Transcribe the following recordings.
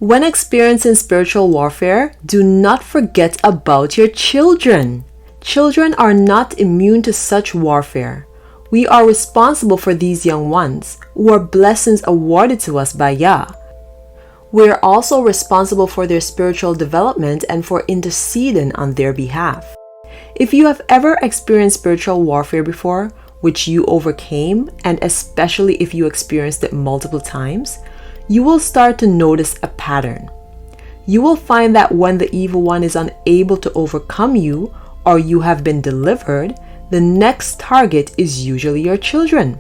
When experiencing spiritual warfare, do not forget about your children. Children are not immune to such warfare. We are responsible for these young ones, who are blessings awarded to us by Yah. We are also responsible for their spiritual development and for interceding on their behalf. If you have ever experienced spiritual warfare before, which you overcame, and especially if you experienced it multiple times, you will start to notice a pattern. You will find that when the evil one is unable to overcome you, or you have been delivered, the next target is usually your children.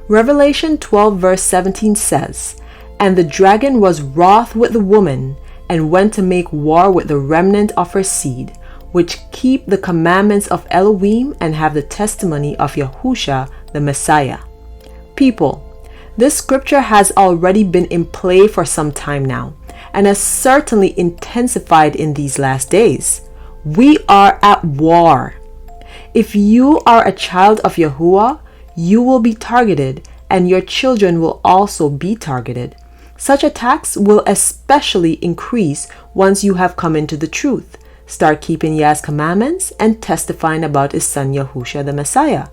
Revelation 12 verse 17 says, "And the dragon was wroth with the woman, and went to make war with the remnant of her seed, which keep the commandments of Elohim and have the testimony of Yahushua the Messiah." People, this scripture has already been in play for some time now, and has certainly intensified in these last days. We are at war. If you are a child of Yahuah, you will be targeted, and your children will also be targeted. Such attacks will especially increase once you have come into the truth, start keeping Yah's commandments, and testifying about his son Yahushua the Messiah.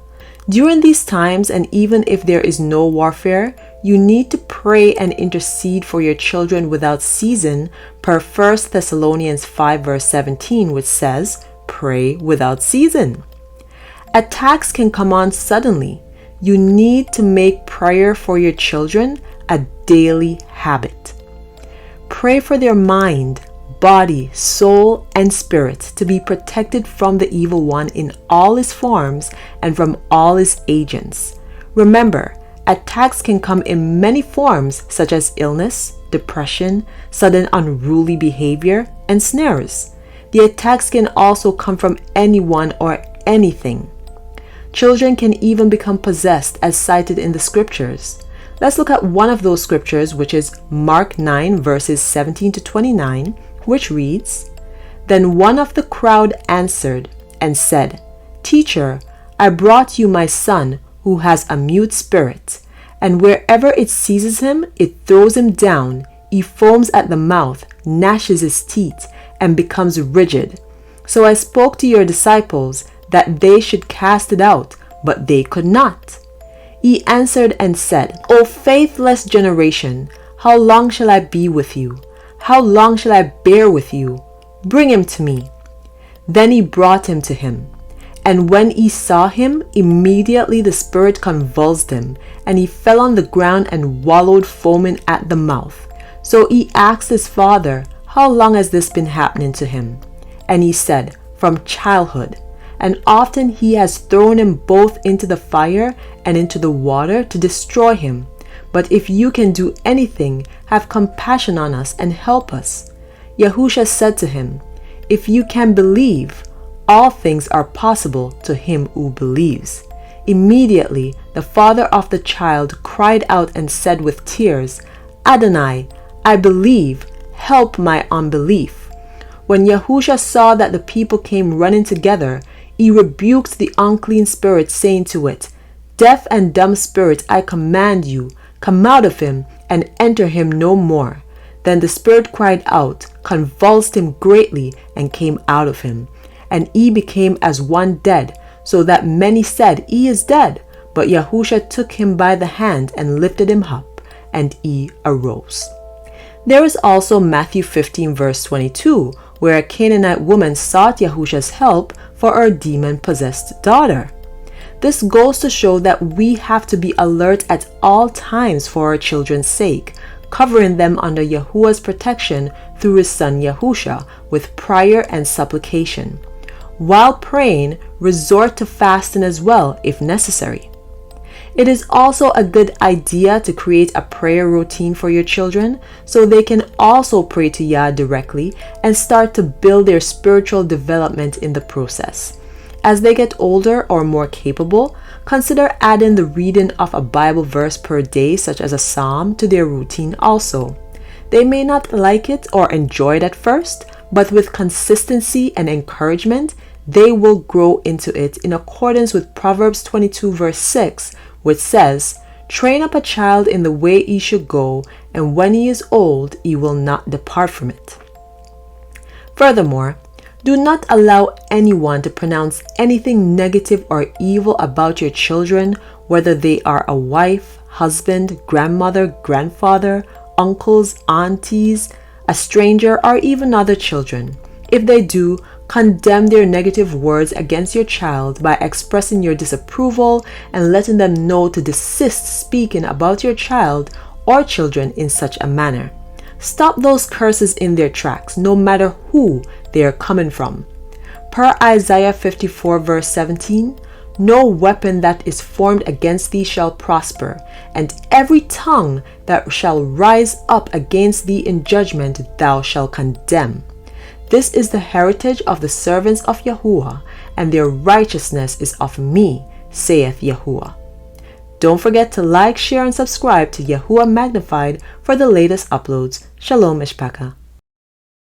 During these times, and even if there is no warfare, you need to pray and intercede for your children without ceasing, per 1 Thessalonians 5 verse 17, which says, "Pray without ceasing." Attacks can come on suddenly. You need to make prayer for your children a daily habit. Pray for their mind, body, soul, and spirit to be protected from the evil one in all his forms and from all his agents. Remember, attacks can come in many forms such as illness, depression, sudden unruly behavior, and snares. The attacks can also come from anyone or anything. Children can even become possessed as cited in the scriptures. Let's look at one of those scriptures, which is Mark 9 verses 17 to 29, which reads, "Then one of the crowd answered and said, 'Teacher, I brought you my son who has a mute spirit, and wherever it seizes him, it throws him down. He foams at the mouth, gnashes his teeth, and becomes rigid. So I spoke to your disciples that they should cast it out, but they could not.' He answered and said, 'O faithless generation, how long shall I be with you? How long shall I bear with you? Bring him to me.' Then he brought him to him. And when he saw him, immediately the spirit convulsed him, and he fell on the ground and wallowed foaming at the mouth. So he asked his father, 'How long has this been happening to him?' And he said, 'From childhood. And often he has thrown him both into the fire and into the water to destroy him. But if you can do anything, have compassion on us and help us.' Yahushua said to him, 'If you can believe, all things are possible to him who believes.' Immediately the father of the child cried out and said with tears, 'Adonai, I believe, help my unbelief.' When Yahushua saw that the people came running together, he rebuked the unclean spirit, saying to it, 'Deaf and dumb spirit, I command you, come out of him, and enter him no more.' Then the spirit cried out, convulsed him greatly, and came out of him. And he became as one dead, so that many said, 'He is dead.' But Yahushua took him by the hand and lifted him up, and he arose." There is also Matthew 15 verse 22, where a Canaanite woman sought Yahushua's help for her demon-possessed daughter. This goes to show that we have to be alert at all times for our children's sake, covering them under Yahuwah's protection through his son Yahushua with prayer and supplication. While praying, resort to fasting as well if necessary. It is also a good idea to create a prayer routine for your children so they can also pray to Yah directly and start to build their spiritual development in the process. As they get older or more capable, consider adding the reading of a Bible verse per day, such as a psalm, to their routine also. They may not like it or enjoy it at first, but with consistency and encouragement, they will grow into it in accordance with Proverbs 22 verse 6, which says, "Train up a child in the way he should go, and when he is old, he will not depart from it. Furthermore, do not allow anyone to pronounce anything negative or evil about your children, whether they are a wife, husband, grandmother, grandfather, uncles, aunties, a stranger, or even other children. If they do, condemn their negative words against your child by expressing your disapproval and letting them know to desist speaking about your child or children in such a manner. Stop those curses in their tracks, no matter who they are coming from. Per Isaiah 54 verse 17, no weapon that is formed against thee shall prosper, and every tongue that shall rise up against thee in judgment thou shalt condemn. This is the heritage of the servants of Yahuah, and their righteousness is of me, saith Yahuah. Don't forget to like, share, and subscribe to Yahuah Magnified for the latest uploads. Shalom, Mishpaka.